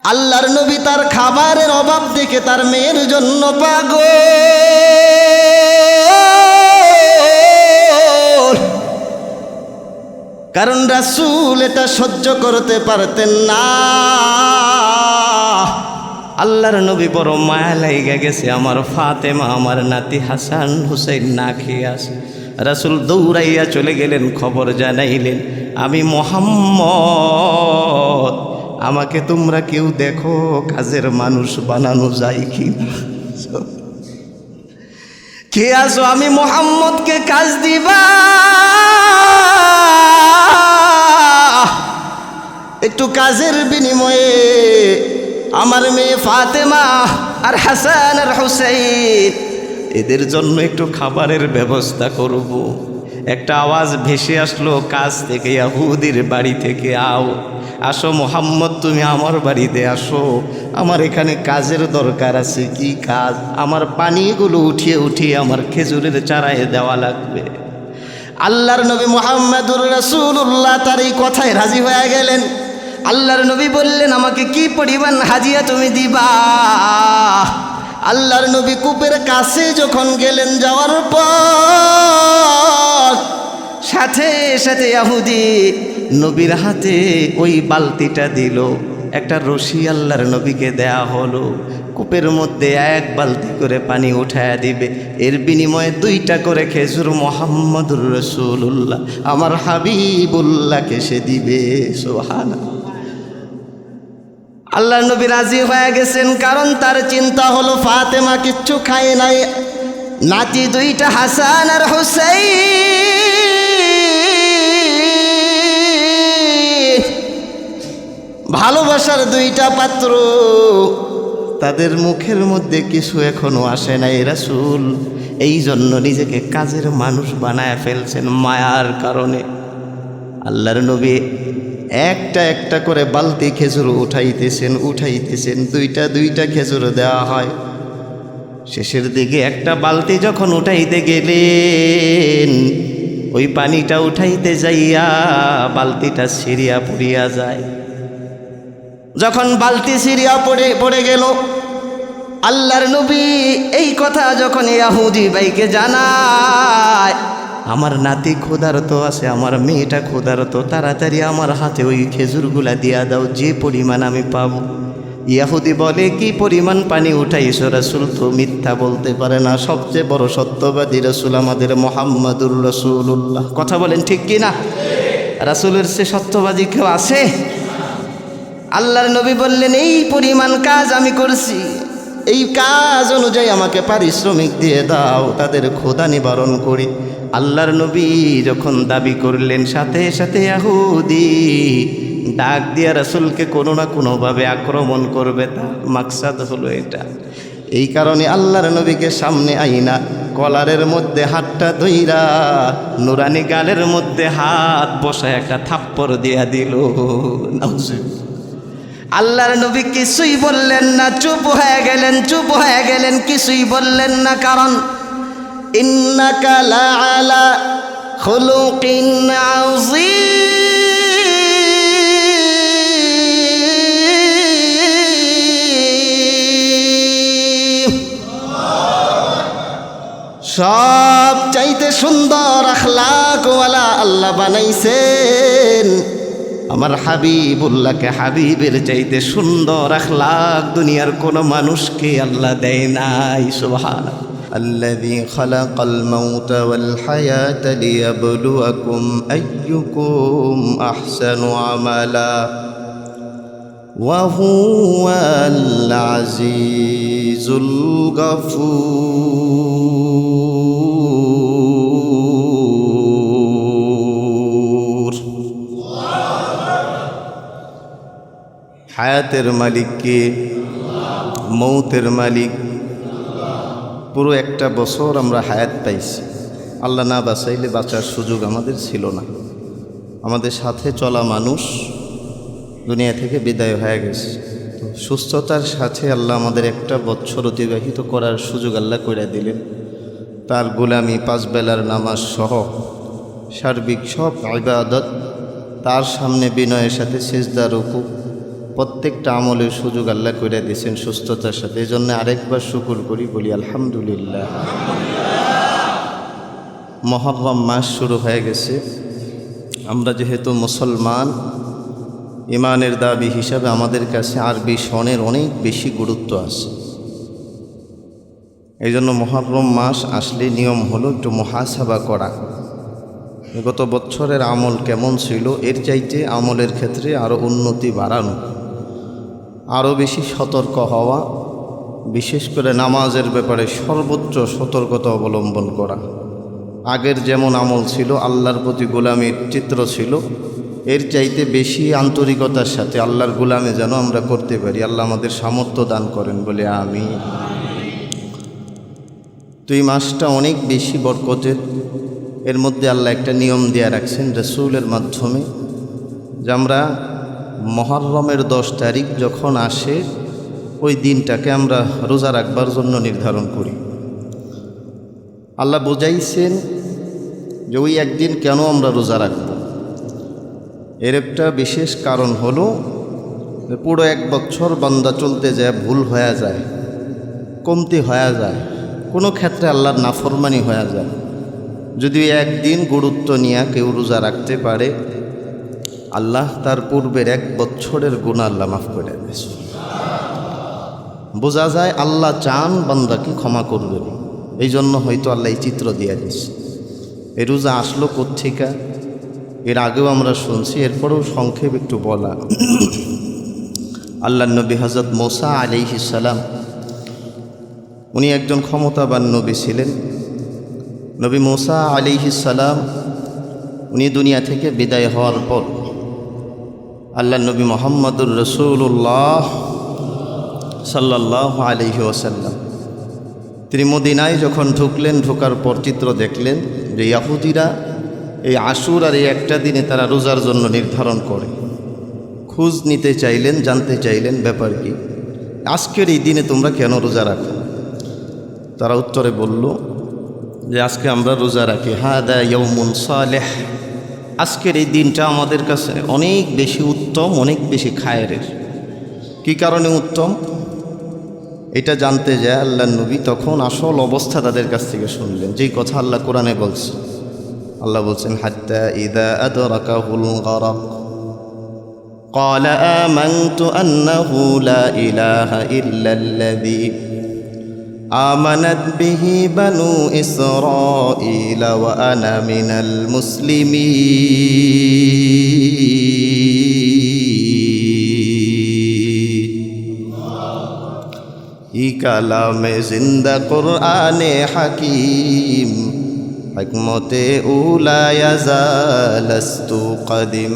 আল্লাহর নবী তার খাবারের অভাব দেখে তার মেয়ের জন্য পাগল। কারণ রাসূল এটা সহ্য করতে পারতেন না। আল্লাহর নবী বড় মায়া লাইগা গেছে, আমার ফাতেমা আমার নাতি হাসান হুসাইন না খেয়ে আসে। রাসূল দৌড়াইয়া চলে গেলেন, খবর জানাইলেন, আমি মুহাম্মদ, আমাকে তোমরা কেউ দেখো কাজের মানুষ বানানো যায় কি কে আসো, আমি মুহাম্মদকে কাজ দিবা, একটু কাজের বিনিময়ে আমার মেয়ে ফাতেমা আর হাসান আর হুসাইন এদের জন্য একটু খাবারের ব্যবস্থা করব। একটা আওয়াজ ভেসে আসলো কাজ থেকে, ইহুদির বাড়ি থেকে, আসো মুহাম্মদ তুমি আমার বাড়িতে আসো, আমার এখানে কাজের দরকার আছে। কি কাজ? আমার পানিগুলো উঠিয়ে উঠিয়ে আমার খেজুরের চারায় দেওয়া লাগবে। আল্লাহর নবী মুহাম্মদুর রাসূলুল্লাহ তার এই কথায় রাজি হয়ে গেলেন। আল্লাহর নবী বললেন, আমাকে কি পরিমাণ হাজিয়া তুমি দিবা? আল্লাহর নবী কূপের কাছে যখন গেলেন, যাওয়ার পর সাথে সাথে ইহুদি নবীর হাতে ওই বালতিটা দিল। একটা রশি আল্লাহর নবীকে দেয়া হলো, কূপের মধ্যে এক বালতি করে পানি উঠায়া দিবে, এর বিনিময়ে 2টা করে খেজুর মুহাম্মদুর রাসূলুল্লাহ আমার হাবিবুল্লাহকে সে দিবে। সুবহানাল্লাহ। আল্লাহর নবী রাজি হয়ে গেছেন, কারণ তার চিন্তা হলো ফাতেমা কিচ্ছু খায় নাই, নাতি 2টা হাসান আর হুসাইন, ভালোবাসার 2টা পাত্র, তাদের মুখের মধ্যে কিছু এখনো আসে নাই। রাসূল এই জন্য নিজেকে কাজের মানুষ বানায় ফেলছেন মায়ার কারণে। আল্লাহর নবী একটা একটা করে বালতি খেজুর উঠাইতেছেন 2টা খেজুর দেওয়া হয়। শেষের দিকে একটা বালতি যখন উঠাইতে গেলেন, ওই পানিটা উঠাইতে যাইয়া বালতিটা ছিঁড়িয়া পড়িয়া যায়। যখন বালতি ছিঁড়িয়া পড়ে গেল, আল্লাহর নবী এই কথা যখন ইহুদি ভাইকে জানায়, আমার নাতি ক্ষুধার্ত আছে, আমার মেয়েটা ক্ষুধার্ত, তাড়াতাড়ি আমার হাতে ওই খেজুরগুলা দিয়া দাও, যে পরিমাণ আমি পাবো। ইহুদি বলে, কি পরিমাণ পানি উঠাইছো? রাসূল তো মিথ্যা বলতে পারে না, সবচেয়ে বড় সত্যবাদী রাসূল আমাদের মুহাম্মদুর রাসূলুল্লাহ। কথা বলেন ঠিক কি না? রাসূলের সে সত্যবাদী কেউ আছে? আল্লাহর নবী বললেন, এই পরিমাণ কাজ আমি করছি, এই কাজ অনুযায়ী আমাকে পারিশ্রমিক দিয়ে দাও, তাদের ক্ষুধা নিবারণ করি। আল্লাহর নবী যখন দাবি করলেন, সাথে সাথে ইহুদি ডাক দিয়া রাসূলকে কোনো না কোনোভাবে আক্রমণ করবে, তার মাকসাদ হলো এটা। এই কারণে আল্লাহর নবীকে সামনে আইনা কলারের মধ্যে হাতটা ধইরা নুরানি গালের মধ্যে হাত বসায় একটা থাপ্পড় দিয়া দিল। আল্লাহর নবী কিছুই বললেন না, চুপ হয়ে গেলেন, কিছুই বললেন না। কারণ ইন্নাকা লাআলা খুলুকিন আযীম, সব চাইতে সুন্দর আখলাকওয়ালা আল্লাহ বানাইছেন আমার হাবিবুল্লাহকে। হাবিবের চাইতে সুন্দর আখলাক দুনিয়ার কোন মানুষকে আল্লাহ দেয় নাই। সুবহানাল্লাহ। আল্লাযী খালাকাল মাউতা ওয়াল হায়াতা লিয়াবলুয়াকুম আইয়ুকুম আহসানু আমালা ওয়া হুয়াল আজিজুল গফুর। হায়াতের মালিক কে? মৌতের মালিক। পুরো একটা বছর আমরা হায়াত পাইছি, আল্লাহ না বাঁচাইলে বাঁচার সুযোগ আমাদের ছিল না। আমাদের সাথে চলা মানুষ দুনিয়া থেকে বিদায় হয়ে গেছে। তো সুস্থতার সাথে আল্লাহ আমাদের একটা বছর অতিবাহিত করার সুযোগ আল্লাহ করে দিলেন। তার গোলামি, 5 বেলার নামাজ সহ সার্বিক সব ইবাদত তার সামনে বিনয়ের সাথে সিজদা, রুকু প্রত্যেকটা আমলের সুযোগ আল্লাহ করে দিয়েছেন সুস্থতার সাথে। এই জন্য আরেকবার শুকর করি, বলি আলহামদুলিল্লাহ। মুহররম মাস শুরু হয়ে গেছে। আমরা যেহেতু মুসলমান, ইমানের দাবি হিসাবে আমাদের কাছে আরবি সনের অনেক বেশি গুরুত্ব আছে। এই জন্য মুহররম মাস আসলে নিয়ম হলো একটু মুহাসাবা করা, গত বছরের আমল কেমন ছিল, এর চাইতে আমলের ক্ষেত্রে আরও উন্নতি বাড়ানো, আরও বেশি সতর্ক হওয়া, বিশেষ করে নামাজের ব্যাপারে সর্বোচ্চ সতর্কতা অবলম্বন করা। আগের যেমন আমল ছিল, আল্লাহর প্রতি গোলামির চিত্র ছিল, এর চাইতে বেশি আন্তরিকতার সাথে আল্লাহর গোলামি যেন আমরা করতে পারি। আল্লাহ আমাদের সামর্থ্য দান করেন বলে আমিন। তো এই মাসটা অনেক বেশি বরকতের। এর মধ্যে আল্লাহ একটা নিয়ম দেয়া রাখছেন রাসূলের মাধ্যমে, যে আমরা মুহররমের 10 তারিখ যখন আসে ওই দিনটাকে আমরা রোজা রাখবার জন্য নির্ধারণ করি। আল্লাহ বোঝাইছেন যে ওই একদিন কেন আমরা রোজা রাখব। এর একটা বিশেষ কারণ হলো যে পুরো 1 বছর বান্দা চলতে যায় ভুল হয়ে যায়, কমতি হয়ে যায়, কোনো ক্ষেত্রে আল্লাহর নাফরমানি হয়ে যায়। যদি একদিন গুরুত্ব নিয়ে কেউ রোজা রাখতে পারে, আল্লাহ তার পূর্বের 1 বছরের গুনাহ আল্লাহ মাফ করে দেয়। বোঝা যায় আল্লাহ চান বান্দাকে ক্ষমা করবেন। এই জন্য হয়তো আল্লাহ এই চিত্র দিয়ে দিচ্ছে। এই রোজা আসলো কোত্থেকে, এর আগেও আমরা শুনছি, এরপরেও সংক্ষেপ একটু বলা। আল্লাহর নবী হযরত মূসা আলাইহিস সালাম, উনি একজন ক্ষমতাবান নবী ছিলেন। নবী মূসা আলাইহিস সালাম উনি দুনিয়া থেকে বিদায় হওয়ার পর আল্লাহর নবী মুহাম্মদুর রাসূলুল্লাহ সাল্লাল্লাহু আলাইহি ওয়াসাল্লাম তিনি মদিনায় যখন ঢুকলেন, ঢোকার পর চিত্র দেখলেন যে ইহুদিরা এই আশুরার এই একটা দিনে তারা রোজার জন্য নির্ধারণ করে। খোঁজ নিতে চাইলেন, জানতে চাইলেন ব্যাপার কি, আজকের এই দিনে তোমরা কেন রোজা রাখো? তারা উত্তরে বলল যে আজকে আমরা রোজা রাখি, হাদা ইয়াউমুন সালেহ, আজকের এই দিনটা আমাদের কাছে অনেক বেশি উত্তম, অনেক বেশি খায়েরের। কি কারণে উত্তম এটা জানতে যায় আল্লাহর নবী তখন আসল অবস্থা তাদের কাছ থেকে শুনলেন, যেই কথা আল্লাহ কোরআনে বলছে। আল্লাহ বলছেন, হাত্তা ইযা আদরাকাহুল গারাক ক্বালা আমানতু আন্নাহু লা ইলাহা ইল্লাল্লাযী আমানাত বিহি বানু ইসরাঈল ওয়া আনা মিনাল মুসলিমিন। ই কালামে জিন্দা কুরআনে হাকিম, হিকমতে উলা ইয়াজালাস্তু কদিম,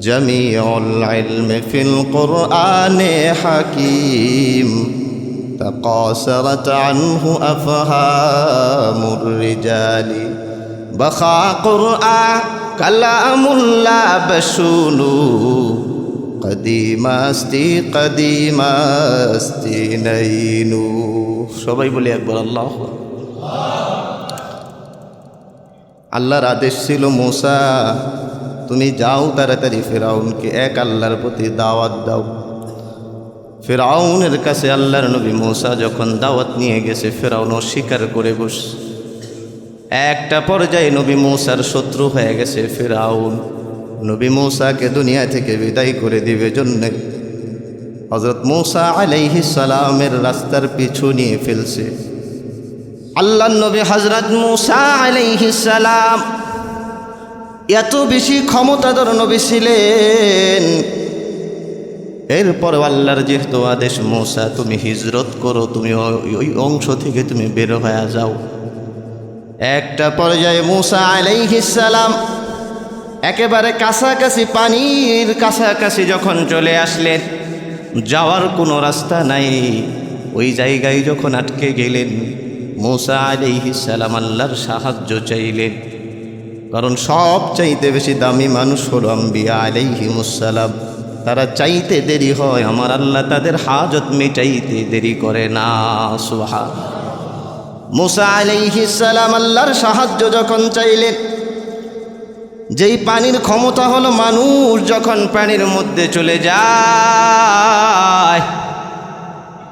জামিউল ইলমি ফিল কুরআনে হাকিম, تقاصرت عنه أفهام الرجال بخا قرآن كلام الله بشونو قديم استي نينو। সবাই বলি একবার আল্লাহ। আল্লাহর আদেশ ছিল, মূসা তুমি যাও তাড়াতাড়ি ফিরআউনকে এক আল্লাহর প্রতি দাওয়াত দাও। ফিরআউনের কাছে আল্লাহর নবী মূসা যখন দাওয়াত নিয়ে গেছে, ফিরআউন অস্বীকার করে বসে। একটা পর্যায়ে নবী মূসার শত্রু হয়ে গেছে ফিরআউন। নবী মূসাকে দুনিয়া থেকে বিদায় করে দিবে জন্য হযরত মূসা আলাইহিস সালামের রাস্তার পিছু নিয়ে ফেলছে। আল্লাহর নবী হযরত মূসা আলাইহিস সালাম এত বেশি ক্ষমতাধর নবী ছিলেন। এরপর আল্লাহর যেহেতু আদেশ, মূসা তুমি হিজরত করো, তুমি ওই অংশ থেকে তুমি বের হয়ে যাও। একটা পর্যায়ে মূসা আলাইহিস সালাম একেবারে কাছাকাছি, পানির কাছাকাছি যখন চলে আসলেন, যাওয়ার কোনো রাস্তা নাই, ওই জায়গায় যখন আটকে গেলেন, মূসা আলাইহিস সালাম আল্লাহর সাহায্য চাইলেন। কারণ সব চাইতে বেশি দামি মানুষ হলো আম্বিয়া আলাইহিমুস সালাম। তারা চাইতে দেরি হয়, আমার আল্লাহ তাদের হাজত মিটাইতে দেরি করে না। সুবহান। মূসা আলাইহিস সালাম আল্লাহর সাহায্য যখন চাইলেন, যেই পানির ক্ষমতা হলো মানুষ যখন পানির মধ্যে চলে যায়,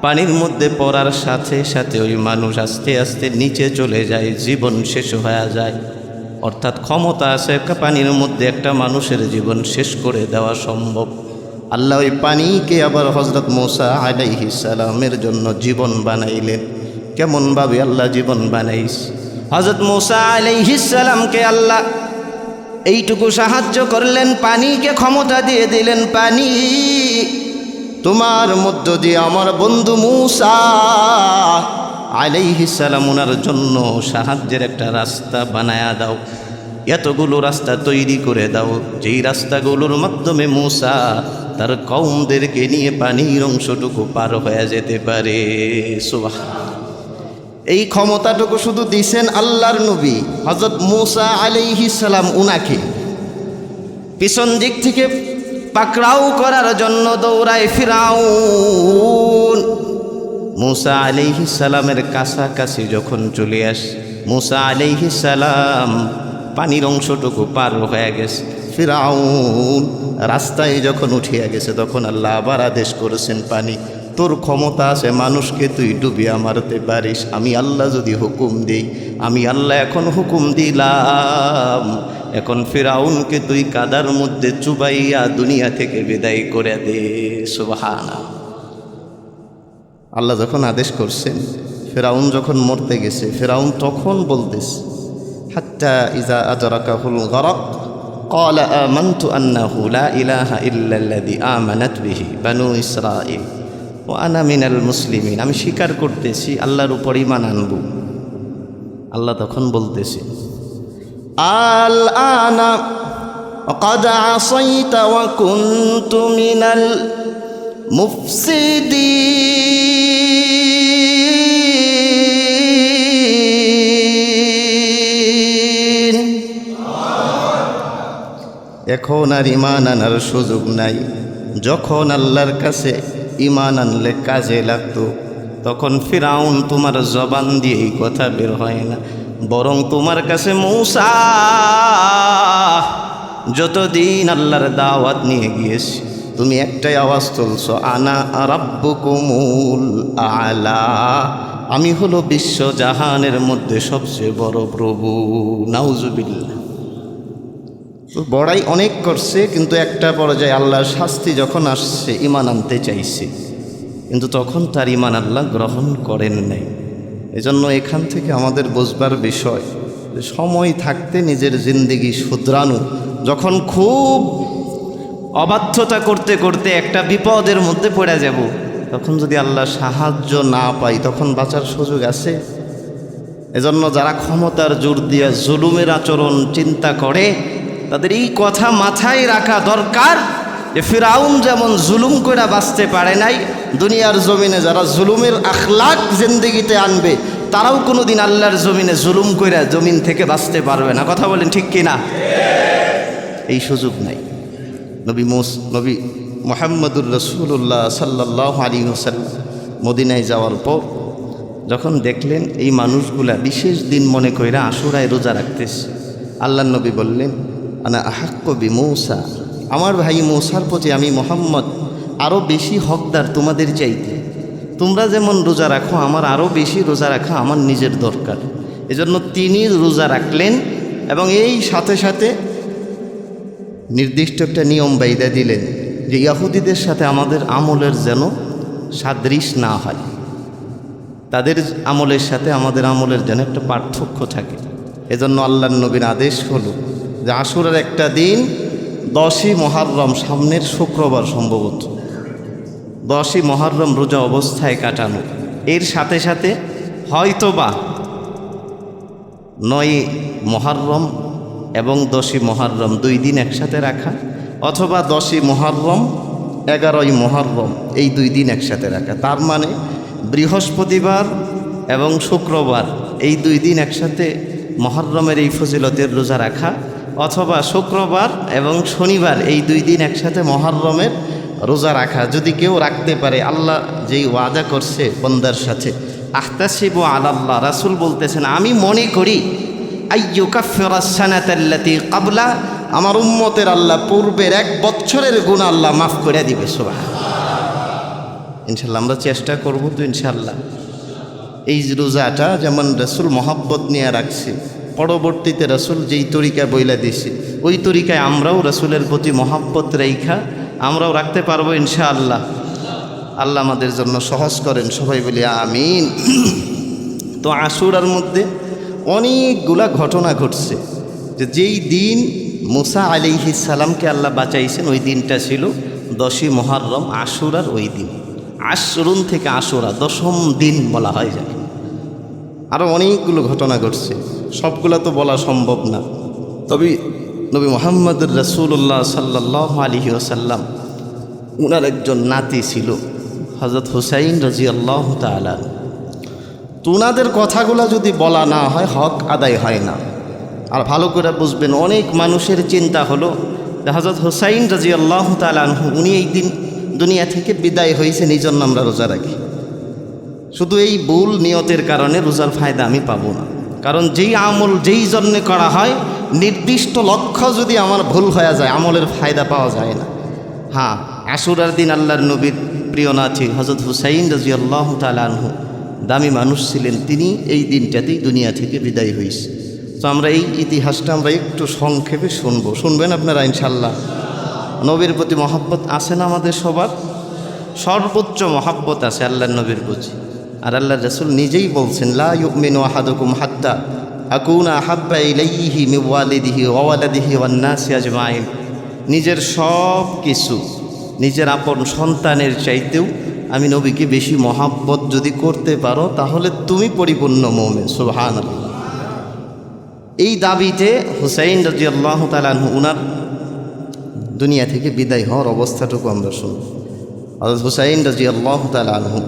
পানির মধ্যে পড়ার সাথে সাথে ওই মানুষ আস্তে আস্তে নিচে চলে যায়, জীবন শেষ হয়ে যায়। অর্থাৎ ক্ষমতা আছে পানির মধ্যে একটা মানুষের জীবন শেষ করে দেওয়া সম্ভব। আল্লাহ ওই পানিকে আবার হযরত মূসা আলাইহিস সালামের জন্য জীবন বানাইলেন। কেমনভাবে আল্লাহ জীবন বানাইস? হযরত মূসা আলাইহিস সালামকে আল্লাহ এইটুকু সাহায্য করলেন, পানিকে ক্ষমতা দিয়ে দিলেন, পানি তোমার মধ্য দিয়ে আমার বন্ধু মূসা আলাইহিস সালাম ওনার জন্য সাহায্যের একটা রাস্তা বানায়া দাও, এতগুলো রাস্তা তৈরি করে দাও যেই রাস্তাগুলোর মাধ্যমে মূসা তার কওমদেরকে নিয়ে পানির অংশটুকু পার হয়ে যেতে পারে। সুবহানাল্লাহ। এই ক্ষমতাটুকু শুধু দিয়েছেন আল্লাহর নবী হযরত মূসা আলাইহিস সালাম। উনাকে পিছন দিক থেকে পাকড়াও করার জন্য দৌড়ায় ফিরাউন। মূসা আলাইহিস সালামের কাছাকাছি যখন চলে আসে, মূসা আলাইহিস সালাম পানির অংশটুকু পার হয়ে গেছে, ফিরাউন রাস্তায় যখন উঠিয়া গেছে, তখন আল্লাহ আবার আদেশ করেছেন, পানি তোর ক্ষমতা আছে, মানুষকে তুই ডুবিয়া মারতে পারিস, আমি আল্লাহ যদি হুকুম দিই, আমি আল্লাহ এখন হুকুম দিলাম, এখন ফিরাউনকে তুই কাদার মধ্যে চুবাইয়া দুনিয়া থেকে বিদায় করে দে। সুবহানাল্লাহ। আল্লাহ যখন আদেশ করছেন, ফিরাউন যখন মরতে গেছে, ফিরাউন তখন বলতেছে, হাত্তা ইজা আদরাকাহুল গরক ক্বালা আমানতু আন্নাহু লা ইলাহা ইল্লাল্লাযী আমানাত বিহি বানু ইসরাঈল ওয়া আনা মিনাল মুসলিমিন, আমি স্বীকার করতেছি আল্লাহর উপর ঈমান আনব। আল্লাহ তখন বলতেছে, আল আনা ক্বাদ আসাইতা ওয়া কুনতু মিনাল মুফসিদিন। এখন আর ঈমান আনার সুযোগ নাই। যখন আল্লাহর কাছে ঈমান আনলে কাজে লাগতো, তখন ফিরাউন তোমার জবান দিয়ে এই কথা বের হয় না, বরং তোমার কাছে মূসা যতদিন আল্লাহর দাওয়াত নিয়ে গিয়েছি, তুমি একটাই আওয়াজ তুলছো, আনা রাব্বুকুমুল আলা, আমি হলো বিশ্বজাহানের মধ্যে সবচেয়ে বড় প্রভু। নাউজুবিল্লাহ। বড়াই অনেক করছে, কিন্তু একটা পর্যায়ে আল্লাহর শাস্তি যখন আসছে, ঈমান আনতে চাইছে, কিন্তু তখন তার ঈমান আল্লাহ গ্রহণ করেন নাই। এজন্য এখান থেকে আমাদের বুঝবার বিষয় যে সময় থাকতে নিজের জিন্দেগি শুধরানো। যখন খুব অবাধ্যতা করতে করতে একটা বিপদের মধ্যে পড়ে যাব, তখন যদি আল্লাহ সাহায্য না পাই, তখন বাঁচার সুযোগ আছে? এজন্য যারা ক্ষমতার জোর দিয়ে জুলুমের আচরণ চিন্তা করে, তাদের এই কথা মাথায় রাখা দরকার যে ফিরাউন যেমন জুলুম করে বাঁচতে পারে নাই, দুনিয়ার জমিনে যারা জুলুমের আখলাক জিন্দেগিতে আনবে, তারাও কোনোদিন আল্লাহর জমিনে জুলুম করে জমিন থেকে বাঁচতে পারবে না। কথা বলেন ঠিক কিনা? এই সুযোগ নাই। নবী মুহাম্মদুর রাসূলুল্লাহ সাল্লাল্লাহু আলাইহি ওয়াসাল্লাম মদিনায় যাওয়ার পর যখন দেখলেন এই মানুষগুলা বিশেষ দিন মনে কইরা আশুরায় রোজা রাখতেছে, আল্লাহর নবী বললেন, আনা আহাক্কু বিমূসা, আমার ভাই মূসার প্রতি আমি মুহাম্মদ আরও বেশি হকদার তোমাদের চাইতে। তোমরা যেমন রোজা রাখো, আমার আরও বেশি রোজা রাখা আমার নিজের দরকার। এজন্য তিনি রোজা রাখলেন এবং এই সাথে সাথে নির্দিষ্ট একটা নিয়ম বাইদা দিলেন যে ইহুদিদের সাথে আমাদের আমলের যেন সাদৃশ না হয়, তাদের আমলের সাথে আমাদের আমলের যেন একটা পার্থক্য থাকে। এজন্য আল্লাহর নবীর আদেশ হলো যে আশুরার একটা দিন 10ই মুহররম, সামনের শুক্রবার সম্ভবত 10ই মুহররম রোজা অবস্থায় কাটানো। এর সাথে সাথে হয়তোবা 9ই মুহররম এবং 10ই মুহররম 2 দিন একসাথে রাখা, অথবা 10ই মুহররম 11ই মুহররম এই 2 দিন একসাথে রাখা। তার মানে বৃহস্পতিবার এবং শুক্রবার এই 2 দিন একসাথে মুহররমের এই ফজিলতের রোজা রাখা, অথবা শুক্রবার এবং শনিবার এই 2 দিন একসাথে মুহররমের রোজা রাখা। যদি কেউ রাখতে পারে, আল্লাহ যেই ওয়াদা করছে বান্দার সাথে, আহতাসিবু আলাল্লাহ, রাসূল বলতেছেন আমি মনে করি আইয়ুকাফিরাস সানাতাল্লাতী ক্বাবলা আমার উম্মতের আল্লাহ পূর্বের 1 বছরের গুনাহ আল্লাহ মাফ করে দিবে সুবহানাল্লাহ। ইনশাল্লাহ আমরা চেষ্টা করব তো ইনশাল্লাহ। এই রোজাটা যেমন রাসূল মহব্বত নিয়ে রাখছে, পরবর্তীতে রাসূল যেই তরিকা বইলা দিয়েছে ওই তরিকায় আমরাও রাসূলের প্রতি মহব্বত রেখা আমরাও রাখতে পারবো ইনশাআল্লাহ। আল্লাহ আমাদের জন্য সহজ করেন, সবাই বলি আমিন। তো আশুরার মধ্যে অনেকগুলা ঘটনা ঘটছে, যেই দিন মুসা আলাইহিস সালামকে আল্লাহ বাঁচাইছেন ওই দিনটা ছিল 10ই মুহররম, আশুরার ওই দিন। আশরুন থেকে আশুরা 10ম দিন বলা হয় যায়। আরও অনেকগুলো ঘটনা ঘটছে, সবগুলো তো বলা সম্ভব না। তবে নবী মুহাম্মদ রাসূলুল্লাহ সাল্লাল্লাহু আলাইহি ওয়াসাল্লাম উনার একজন নাতি ছিল হযরত হুসাইন রাদিয়াল্লাহু তাআলা। তো উনাদের কথাগুলো যদি বলা না হয় হক আদায় হয় না। আর ভালো করে বুঝবেন, অনেক মানুষের চিন্তা হলো যে হযরত হুসাইন রাদিয়াল্লাহু তাআলা উনি এই দিন দুনিয়া থেকে বিদায় হয়েছেন, এই জন্য আমরা রোজা রাখি। শুধু এই ভুল নিয়তের কারণে রোজার ফায়দা আমি পাবো না। কারণ যেই আমল যেই জন্যে করা হয় নির্দিষ্ট লক্ষ্য যদি আমার ভুল হয়ে যায় আমলের ফায়দা পাওয়া যায় না। হ্যাঁ, আশুরার দিন আল্লাহর নবীর প্রিয় নাতি হযরত হুসাইন রাদিয়াল্লাহু তাআলা আনহু দামি মানুষ ছিলেন, তিনি এই দিনটাতেই দুনিয়া থেকে বিদায় হয়েছে। তো আমরা এই ইতিহাসটা আমরা একটু সংক্ষেপে শুনবেন আপনারা ইনশাল্লাহ। নবীর প্রতি মহব্বত আছে না আমাদের সবার? সর্বোচ্চ মহব্বত আছে আল্লাহর নবীর প্রতি। আর আল্লাহর রাসূল নিজেই বলছেন, লা ইউমিনু আহাদুকুম হাত্তা আকুনা আহাব্বা ইলাইহি মিন ওয়ালিদিহি ওয়া ওয়ালাদিহি ওয়ান নাসি আজমাইন। নিজের সব কিছু, নিজের আপন সন্তানের চাইতেও আমি নবীকে বেশি মহব্বত যদি করতে পারো তাহলে তুমি পরিপূর্ণ মুমিন। সুবহানাল্লাহ। এই দাবিতে হুসাইন রাদিয়াল্লাহু তাআলা আনহু উনার দুনিয়া থেকে বিদায় হওয়ার অবস্থাটুকু আমরা শুনি। হযরত হুসাইন রাদিয়াল্লাহু তাআলা আনহু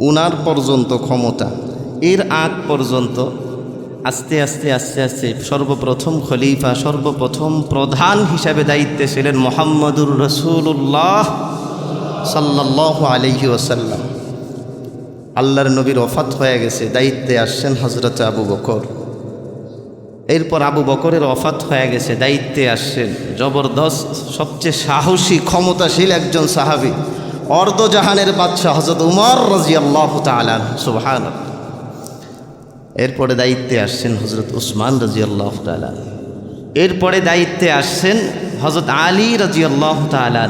উনার পর্যন্ত ক্ষমতা, এর আগ পর্যন্ত আস্তে আস্তে আস্তে আস্তে সর্বপ্রথম খলিফা, সর্বপ্রথম প্রধান হিসাবে দায়িত্বে ছিলেন মুহাম্মদুর রাসূলুল্লাহ সাল্লাল্লাহু আলাইহি ওয়াসাল্লাম। আল্লাহর নবীর ওফাত হয়ে গেছে, দায়িত্বে আসছেন হযরত আবু বকর। এরপর আবু বকরের ওফাত হয়ে গেছে, দায়িত্বে আসছেন জবরদস্ত সবচেয়ে সাহসী ক্ষমতাশীল একজন সাহাবী, অর্ধজাহানের বাদশাহ হযরত উমর রাদিয়াল্লাহু তাআলা সুবহানাল্লাহ। এরপরে দায়িত্বে আসছেন হযরত উসমান রাদিয়াল্লাহু তাআলা। এরপরে দায়িত্বে আসছেন হযরত আলী রাদিয়াল্লাহু তাআলা।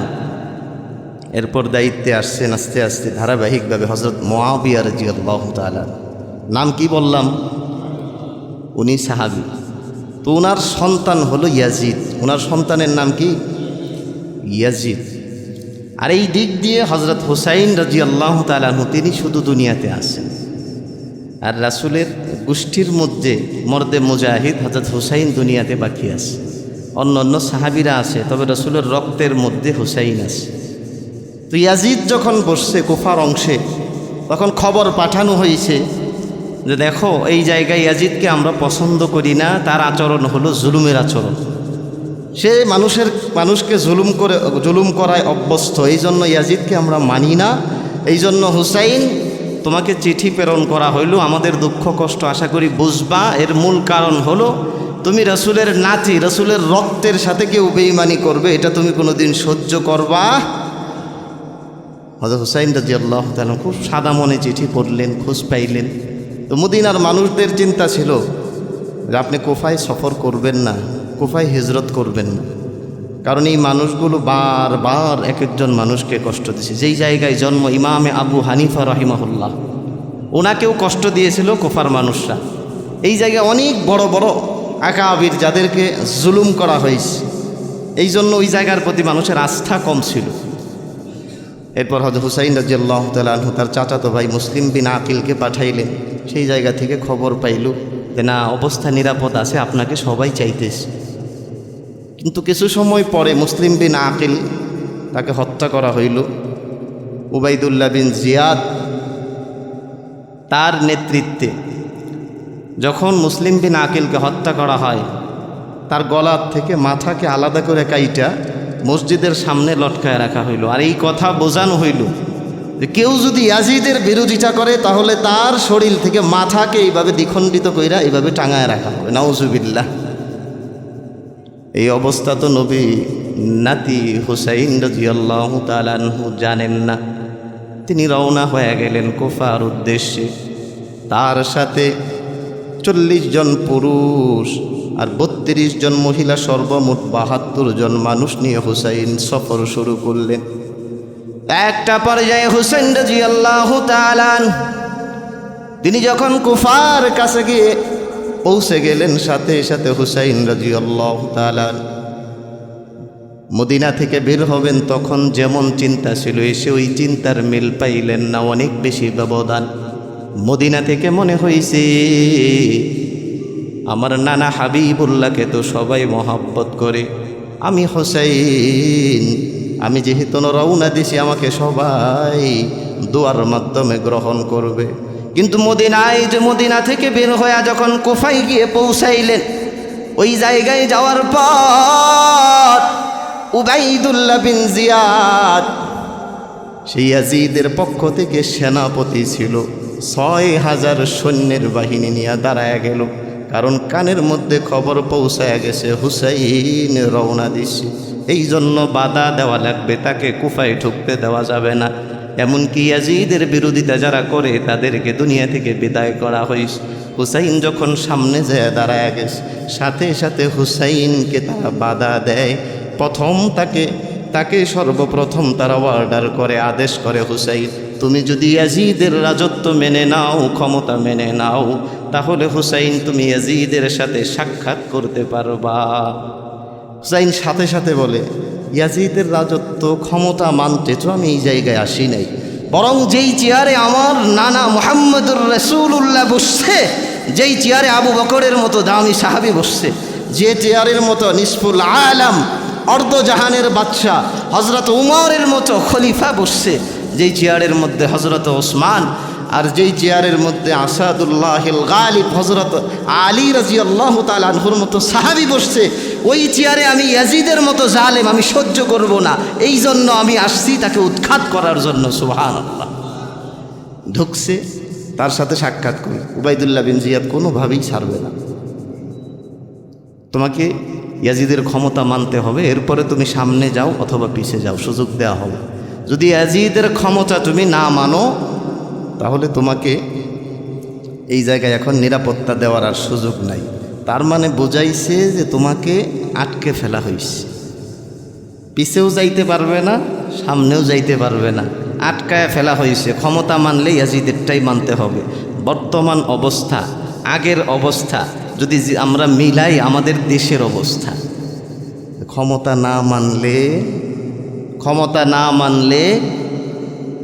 এরপর দায়িত্বে আসছেন আস্তে আস্তে ধারাবাহিকভাবে হযরত মুআবিয়া রাদিয়াল্লাহু তাআলা। নাম কি বললাম? উনি সাহাবী। তো ওনার সন্তান হলো ইয়াজিদ। ওনার সন্তানের নাম কি? ইয়াজিদ। আর এই দিক দিয়ে হযরত হুসাইন রাদিয়াল্লাহু তাআলা তিনি শুধু দুনিয়াতে আছেন। আর রাসূলের গোষ্ঠীর মধ্যে মর্দে মুজাহিদ হযরত হুসাইন দুনিয়াতে বাকি আছে। অন্য অন্য সাহাবীরা আছে, তবে রাসূলের রক্তের মধ্যে হুসাইন আছে। তো ইয়াজিদ যখন বসছে কুফার অংশে, তখন খবর পাঠানো হয়েছে যে দেখো এই জায়গায় ইয়াজিদকে আমরা পছন্দ করি না, তার আচরণ হলো জুলুমের আচরণ। সে মানুষকে জুলুম করায় অভ্যস্ত, এই জন্য ইয়াজিদকে আমরা মানি না। এই জন্য হুসাইন তোমাকে চিঠি প্রেরণ করা হইল, আমাদের দুঃখ কষ্ট আশা করি বুঝবা। এর মূল কারণ হলো তুমি রাসূলের নাতি, রাসূলের রক্তের সাথে কেউ বেঈমানি করবে, এটা তুমি কোনোদিন সহ্য করবা। হযরত হুসাইন রাদিয়াল্লাহু তাআলা খুব সাদা মনে চিঠি পড়লেন, খোঁজ পাইলেন। তো মদিনার মানুষদের চিন্তা ছিল যে আপনি কুফায় সফর করবেন না, কুফায় হিজরত করবেন না, কারণ এই মানুষগুলো বারবার এক একজন মানুষকে কষ্ট দিয়েছে। যেই জায়গায় জন্ম ইমামে আবু হানিফা রাহিমাহুল্লাহ, ওনাকেও কষ্ট দিয়েছিল কুফার মানুষরা। এই জায়গায় অনেক বড় বড় আকাবির যাদেরকে জুলুম করা হয়েছে, এই জন্য ওই জায়গার প্রতি মানুষের আস্থা কম ছিল। এরপর হযরত হুসাইন রাদিয়াল্লাহু তাআলা আনহু তার চাচাতো ভাই মুসলিম বিন আকিলকে পাঠাইলেন। সেই জায়গা থেকে খবর পাইল যে না, অবস্থা নিরাপদ আছে, আপনাকে সবাই চাইতেছে। কিন্তু কিছু সময় পরে মুসলিম বিন আকিল তাকে হত্যা করা হইল। উবাইদুল্লাহ বিন জিয়াদ তার নেতৃত্বে যখন মুসলিম বিন আকিলকে হত্যা করা হয়, তার গলার থেকে মাথাকে আলাদা করে কাইটা মসজিদের সামনে লটকায় রাখা হইল। আর এই কথা বোঝানো হইল যে কেউ যদি ইয়াজিদের বিরোধিতা করে তাহলে তার শরীর থেকে মাথাকে এইভাবে দ্বিখণ্ডিত কইরা এইভাবে টাঙায় রাখা হবে। নাউজুবিল্লাহ। এই অবস্থা তো নবী নাতি হুসাইন রাদিয়াল্লাহু তাআলা আনহু জানেন না। তিনি রওনা হয়ে গেলেন কুফার উদ্দেশ্যে। তার সাথে 40 জন পুরুষ আর 32 জন মহিলা, সর্বমোট 72 জন মানুষ নিয়ে হুসাইন সফর শুরু করলেন। একটা পর্যায়ে হুসাইন রাদিয়াল্লাহু তাআলা আনহু তিনি যখন কুফার কাছে গিয়ে পৌঁছে গেলেন, সাথে সাথে হুসাইন রাদিয়াল্লাহু তাআলা মদিনা থেকে বের হবেন, তখন যেমন চিন্তা ছিল এসে ওই চিন্তার মিল পাইলেন না, অনেক বেশি ব্যবধান। মদিনা থেকে মনে হয়েছে আমার নানা হাবিবুল্লাহকে তো সবাই মহব্বত করে, আমি হুসাইন আমি যেহেতু রওনা দিছি আমাকে সবাই দোয়ার মাধ্যমে গ্রহণ করবে। কিন্তু মদিনা থেকে বের হয়ে যখন কুফায় গিয়ে পৌঁছাইলেন, ওই জায়গায় যাওয়ার পর উবাইদুল্লাহ বিন জিয়াদ সেই ইয়াজিদের পক্ষ থেকে সেনাপতি ছিল, 6000 সৈন্যের বাহিনী নিয়ে দাঁড়ায় গেল। কারণ কানের মধ্যে খবর পৌঁছায় গেছে হুসাইন রওনা দিছে, এই জন্য বাধা দেওয়া লাগবে, তাকে কুফায় ঢুকতে দেওয়া যাবে না। এমনকি ইয়াজিদের বিরোধিতা যারা করে তাদেরকে দুনিয়া থেকে বিদায় করা হয়েছে। হুসাইন যখন সামনে যায় দাঁড়ায় গেছে, সাথে সাথে হুসাইনকে তারা বাধা দেয়। তাকে সর্বপ্রথম তারা অর্ডার করে, আদেশ করে, হুসাইন তুমি যদি ইয়াজিদের রাজত্ব মেনে নাও, ক্ষমতা মেনে নাও, তাহলে হুসাইন তুমি ইয়াজিদের সাথে সাক্ষাৎ করতে পারবা। হুসাইন সাথে সাথে বলে, ইয়াজিদের রাজত্ব ক্ষমতা মানতে তো আমি এই জায়গায় আসি নাই, বরং যেই চেয়ারে আমার নানা মুহাম্মদুর রাসূলুল্লাহ বসছে, যেই চেয়ারে আবু বকরের মতো দামি সাহাবী বসছে, যে চেয়ারের মতো নিসফুল আলাম অর্ধজাহানের বাদশা হযরত উমরের মতো খলিফা বসছে, যেই চেয়ারের মধ্যে হযরত ওসমান, আর যেই চেয়ারের মধ্যে আসাদুল্লাহিল গালিব হযরত আলী রাদিয়াল্লাহু তাআলা আনহুর মতো সাহাবী বসছে, ওই চেয়ারে আমি ইয়াজিদের মতো জালেম আমি সহ্য করব না, এই জন্য আমি আসছি তাকে উৎখাত করার জন্য। সুবহানাল্লাহ। ঢুকছে, তার সাথে সাক্ষাৎ করি। উবাইদুল্লাহ বিন জিয়াদ কোনোভাবেই ছাড়বে না, তোমাকে ইয়াজিদের ক্ষমতা মানতে হবে, এরপরে তুমি সামনে যাও অথবা পিছে যাও, সুযোগ দেওয়া হবে। যদি ইয়াজিদের ক্ষমতা তুমি না মানো তাহলে তোমাকে এই জায়গায় এখন নিরাপত্তা দেওয়ার আর সুযোগ নাই। তার মানে বোঝাইছে যে তোমাকে আটকে ফেলা হয়েছে, পিছেও যাইতে পারবে না, সামনেও যাইতে পারবে না, আটকায় ফেলা হয়েছে। ক্ষমতা মানলে ইয়াজিদেরটাই মানতে হবে। বর্তমান অবস্থা আগের অবস্থা যদি আমরা মিলাই আমাদের দেশের অবস্থা, ক্ষমতা না মানলে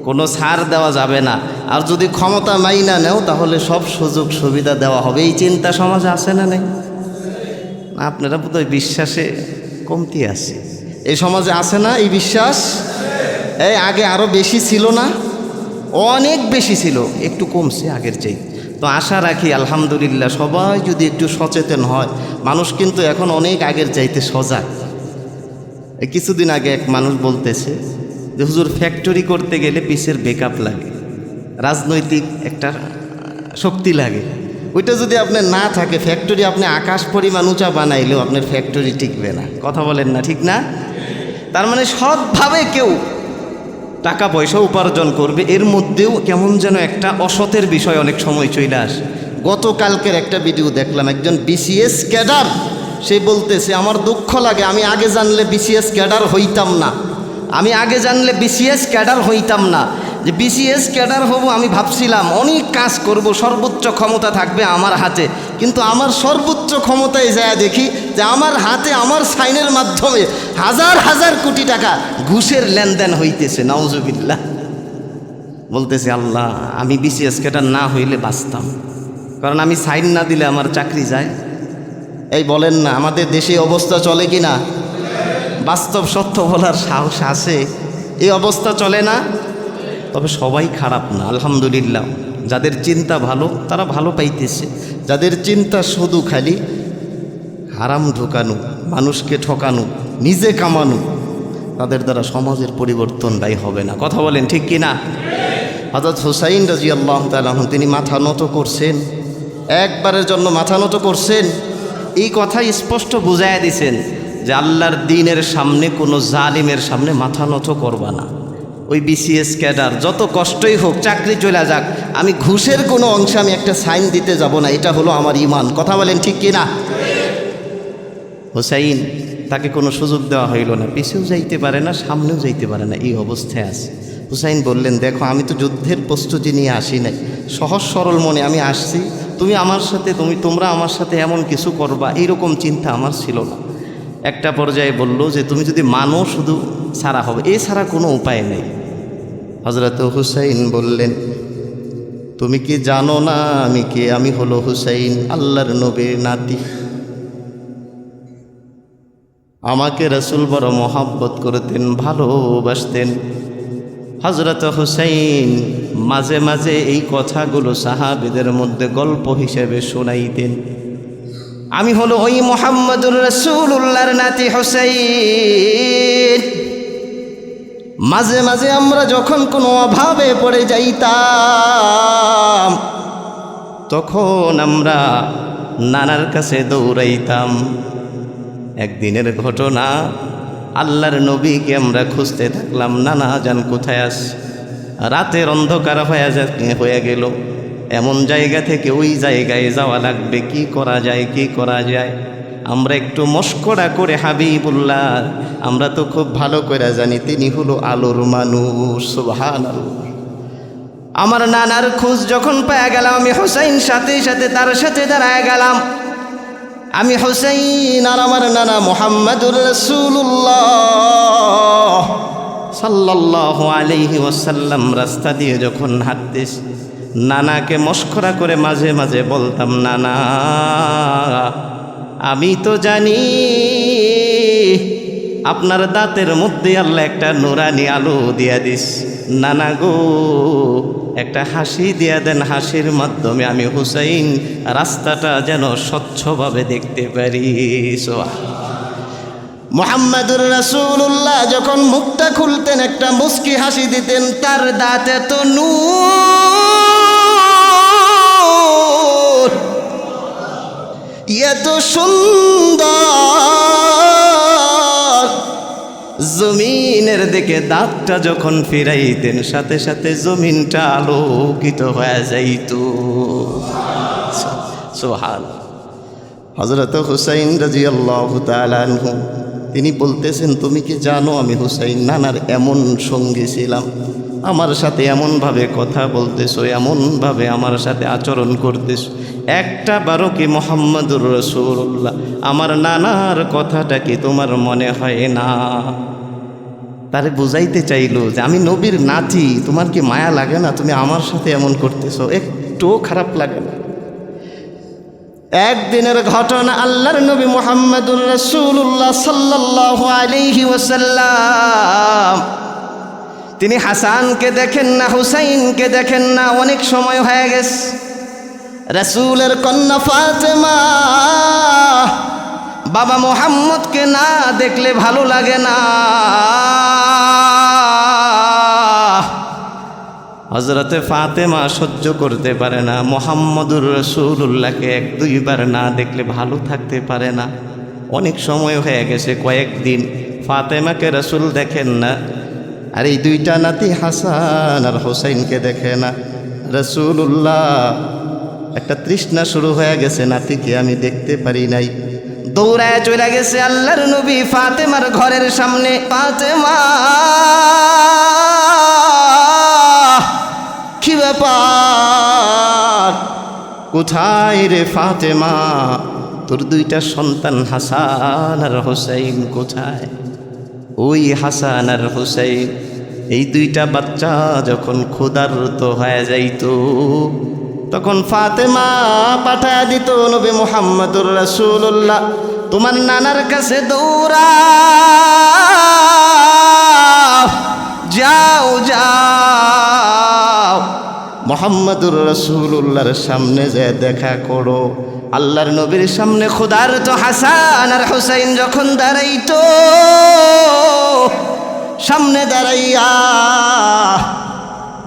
কোনো ছাড় দেওয়া যাবে না। আর যদি ক্ষমতা মাইনা নেও তাহলে সব সুযোগ সুবিধা দেওয়া হবে। এই চিন্তা সমাজে আছে না নেই? আপনারা বোধহয় বিশ্বাসে কমতি আছে। এই সমাজে আছে না এই বিশ্বাস? এই আগে আরও বেশি ছিল না? অনেক বেশি ছিল, একটু কমছে আগের চেয়ে। তো আশা রাখি আলহামদুলিল্লাহ সবাই যদি একটু সচেতন হয়, মানুষ কিন্তু এখন অনেক আগের চাইতে সজাগ। কিছুদিন আগে এক মানুষ বলতেছে যে হুজুর ফ্যাক্টরি করতে গেলে পিসের ব্যাকআপ লাগে, রাজনৈতিক একটা শক্তি লাগে। ওইটা যদি আপনার না থাকে, ফ্যাক্টরি আপনি আকাশ পরিমাণ উঁচা বানাইলেও আপনার ফ্যাক্টরি টিকবে না। কথা বলেন না, ঠিক না? তার মানে সৎভাবে কেউ টাকা পয়সা উপার্জন করবে, এর মধ্যেও কেমন যেন একটা অসতের বিষয় অনেক সময় চলে আসে। গতকালকের একটা ভিডিও দেখলাম, একজন বিসিএস ক্যাডার, সে বলতেছে আমার দুঃখ লাগে, আমি আগে জানলে বিসিএস ক্যাডার হইতাম না, যে বিসিএস ক্যাডার হব আমি ভাবছিলাম অনেক কাজ করব, সর্বোচ্চ ক্ষমতা থাকবে আমার হাতে, কিন্তু আমার সর্বোচ্চ ক্ষমতায় যায় দেখি যে আমার হাতে আমার সাইনের মাধ্যমে হাজার হাজার কোটি টাকা ঘুষের লেনদেন হইতেছে। নাউজুবিল্লাহ। বলতেছে আল্লাহ, আমি বিসিএস ক্যাডার না হইলে বাঁচতাম, কারণ আমি সাইন না দিলে আমার চাকরি যায়। এই বলেন না, আমাদের দেশে অবস্থা চলে কি না? বাস্তব সত্য বলার সাহস আছে? এই অবস্থা চলে না? তবে সবাই খারাপ না, আলহামদুলিল্লাহ। যাদের চিন্তা ভালো তারা ভালো পাইতেছে, যাদের চিন্তা শুধু খালি হারাম ঢোকানো, মানুষকে ঠকানো, নিজে কামানো, তাদের দ্বারা সমাজের পরিবর্তনটাই হবে না। কথা বলেন ঠিক কি না? হযরত হুসাইন রাদিয়াল্লাহু তাআলা আনহু তিনি মাথা নত করছেন, একবারের জন্য মাথা নত করছেন। এই কথাই স্পষ্ট বুঝাইয়া দিছেন যে আল্লাহর দ্বীনের সামনে কোনো জালিমের সামনে মাথা নত করবা না। ওই বিসিএস ক্যাডার যত কষ্টই হোক, চাকরি চলে যাক, আমি ঘুষের কোনো অংশে আমি একটা সাইন দিতে যাব না, এটা হলো আমার ঈমান। কথা বলেন ঠিক কিনা? হুসাইন তাকে কোনো সুযোগ দেওয়া হইল না, পিছেও যাইতে পারে না, সামনেও যাইতে পারে না, এই অবস্থায় আছে। হুসাইন বললেন, দেখো আমি তো যুদ্ধের প্রস্তুতি নিয়ে আসি নাই, সহজ সরল মনে আমি আসছি, তুমি আমার সাথে তোমরা আমার সাথে এমন কিছু করবা এইরকম চিন্তা আমার ছিল না। একটা পর্যায়ে বলল যে তুমি যদি মানো শুধু ছাড়া হবে, এছাড়া কোনো উপায় নেই। হযরত হুসাইন বললেন, তুমি কি জানো না আমি কে? আমি হলো হুসাইন, আল্লাহর নবীর নাতি। আমাকে রাসূল বড় মহব্বত করতেন, ভালোবাসতেন। হযরত হুসাইন মাঝে মাঝে এই কথাগুলো সাহাবীদের মধ্যে গল্প হিসেবে শোনাইতেন। আমি হলো ওই মুহাম্মদুর রাসূলুল্লাহর নাতি হুসাইন। মাঝে মাঝে আমরা যখন কোনো অভাবে পড়ে যাইতাম, তখন আমরা নানার কাছে দৌড়াইতাম। একদিনের ঘটনা, আল্লাহর নবীকে আমরা খুঁজতে থাকলাম, নানা যান কোথায় আস? রাতের অন্ধকার হয়ে গেল, এমন জায়গা থেকে ওই জায়গায় যাওয়া লাগবে, কি করা যায় কি করা যায়? আমরা একটু মশকরা করে হাবিবুল্লাহ, আমরা তো খুব ভালো করে জানি তিনি হলো আলোর মানুষ। সুবহানাল্লাহ। আমার নানার খোঁজ যখন পেয়ে গেলাম, আমি হুসাইন সাথে সাথে তার সাথে দাঁড়ায় গেলাম। আমি হুসাইন আর আমার নানা মুহাম্মদুর রাসূলুল্লাহ সাল্লাল্লাহু আলাইহি ওয়াসাল্লাম রাস্তা দিয়ে যখন হাঁটতেছি, নানাকে মশকরা করে মাঝে মাঝে বলতাম, নানা আমি তো জানি আপনার দাঁতের মধ্যে আল্লাহ একটা নুরানি আলো দিয়া দিস, নানা গো একটা হাসি দিয়া দেন, হাসির মাধ্যমে আমি হুসাইন রাস্তাটা যেন স্বচ্ছভাবে দেখতে পারি। মুহাম্মদুর রাসূলুল্লাহ যখন মুখটা খুলতেন, একটা মুস্কি হাসি দিতেন, তার দাঁতে তো নূর, এত সুন্দর। জমিনের দিকে দাঁতটা যখন ফিরাইতেন, সাথে সাথে জমিনটা আলোকিত হয়ে যাইত। সুবহানাল্লাহ। হযরত হুসাইন রাদিয়াল্লাহু তাআলা আনহু তিনি বলতেছেন, তুমি কি জানো আমি হুসাইন নানার এমন সঙ্গী ছিলাম, আমার সাথে এমনভাবে কথা বলতেছো, এমনভাবে আমার সাথে আচরণ করতেছো, একটা বারো কি মুহাম্মদুর রাসূলুল্লাহ আমার নানার কথাটা কি তোমার মনে হয় না? তারে বুঝাইতে চাইলো যে আমি নবীর নাতি, তোমার কি মায়া লাগে না? তুমি আমার সাথে এমন করতেছো, একটু খারাপ লাগে না? একদিনের ঘটনা, আল্লাহর নবী মুহাম্মদুর রাসূলুল্লাহ সাল্লাল্লাহু আলাইহি ওয়াসাল্লাম তিনি হাসানকে দেখেন না, হুসাইনকে দেখেন না, অনেক সময় হয়ে গেছে। রাসূলের কন্যা ফাতেমা বাবা মুহাম্মদকে না দেখলে ভালো লাগে না। হযরতে ফাতেমা সহ্য করতে পারে না, মুহাম্মদুর রাসূলুল্লাহকে এক দুইবার না দেখলে ভালো থাকতে পারে না। অনেক সময় হয়ে গেছে, কয়েকদিন ফাতেমাকে রাসূল দেখেন না, আর এই দুইটা নাতি হাসান আর হুসাইনকে দেখে না। রাসূলুল্লাহ একটা তৃষ্ণা শুরু হয়ে গেছে, নাতিকে আমি দেখতে পারি নাই। দৌড়ায় চলে গেছে আল্লাহর নবী ফাতেমার ঘরের সামনে। ফাতেমা, কি ব্যাপার? কোথায় রে ফাতেমা? তোর দুইটা সন্তান হাসান আর হুসাইন কোথায়? ওই হাসান আর হুসাইন, এই দুইটা বাচ্চা যখন ক্ষুধার্ত হয়ে যাইত, তখন ফাতেমা পাঠায় দিত নবী মুহাম্মদুর রাসূলুল্লাহ তোমার নানার কাছে দৌড়াও, যাও যাও মুহাম্মদুর রাসূলুল্লাহর সামনে যে দেখা করো। আল্লাহর নবীর সামনে ক্ষুধার্ত হাসান আর হুসাইন যখন দাঁড়াইতো, সামনে দাঁড়াইয়া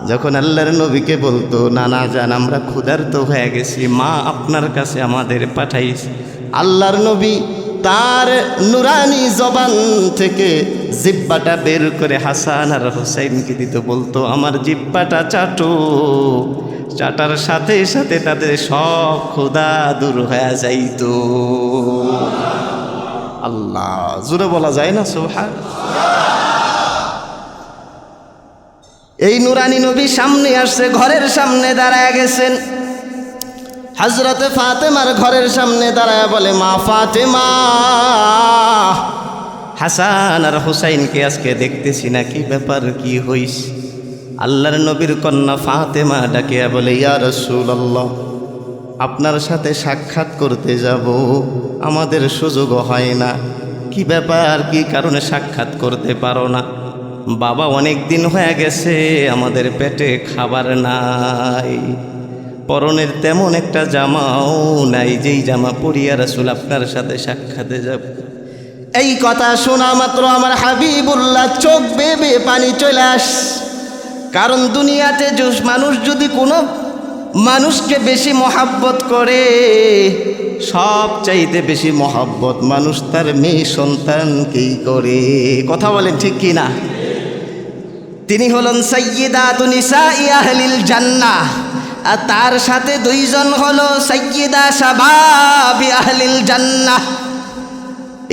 যখন আল্লাহর নবীকে বলতো, নানা জান আমরা ক্ষুধার্ত হয়ে গেছি, মা আপনার কাছে আমাদের পাঠাইছে। আল্লাহর নবী তার নুরানি জবান থেকে জিব্বাটা বের করে হাসান আর হুসাইনকে দিত, বলতো আমার জিব্বাটা চাটো। চাটার সাথে সাথে তাদের সব ক্ষুধা দূর হয়ে যাইত। আল্লাহ, জোরে বলা যায় না সুবহান। এই নুরানি নবী সামনে আসছে, ঘরের সামনে দাঁড়ায় গেছেন। হযরতে ফাতেমার ঘরের সামনে দাঁড়ায় বলে, মা ফাতেমা, হাসান আর হুসাইনকে আজকে দেখতেছি না, কি ব্যাপার, কি হইস? আল্লাহর নবীর কন্যা ফাতেমা ডাকিয়া বলে, ইয়া রাসূলুল্লাহ, আপনার সাথে সাক্ষাৎ করতে যাব, আমাদের সুযোগ হয় না। কি ব্যাপার, কি কারণে সাক্ষাৎ করতে পারো না? বাবা অনেক দিন হয়ে গেছে, আমাদের পেটে খাবার নাই, পরনের তেমন একটা জামাও নাই যেই জামা পরিয়া রাসূল আপনার সাথে সাক্ষাতে যাব। এই কথা শোনা মাত্র আমার হাবিবুল্লাহ চোখ বেয়ে পানি চলে আস। কারণ দুনিয়াতে মানুষ যদি কোনো মানুষকে বেশি মহাব্বত করে, সব চাইতে বেশি মহাব্বত মানুষ তার মেয়ে সন্তানকেই করে। কথা বলেন ঠিক কি না? তিনি হলেন সাইয়্যিদাতু নিসাই আহলিল জান্নাহ, আর তার সাথে দুইজন হলো সাইয়্যিদা শাবাবি আহলিল জান্নাহ।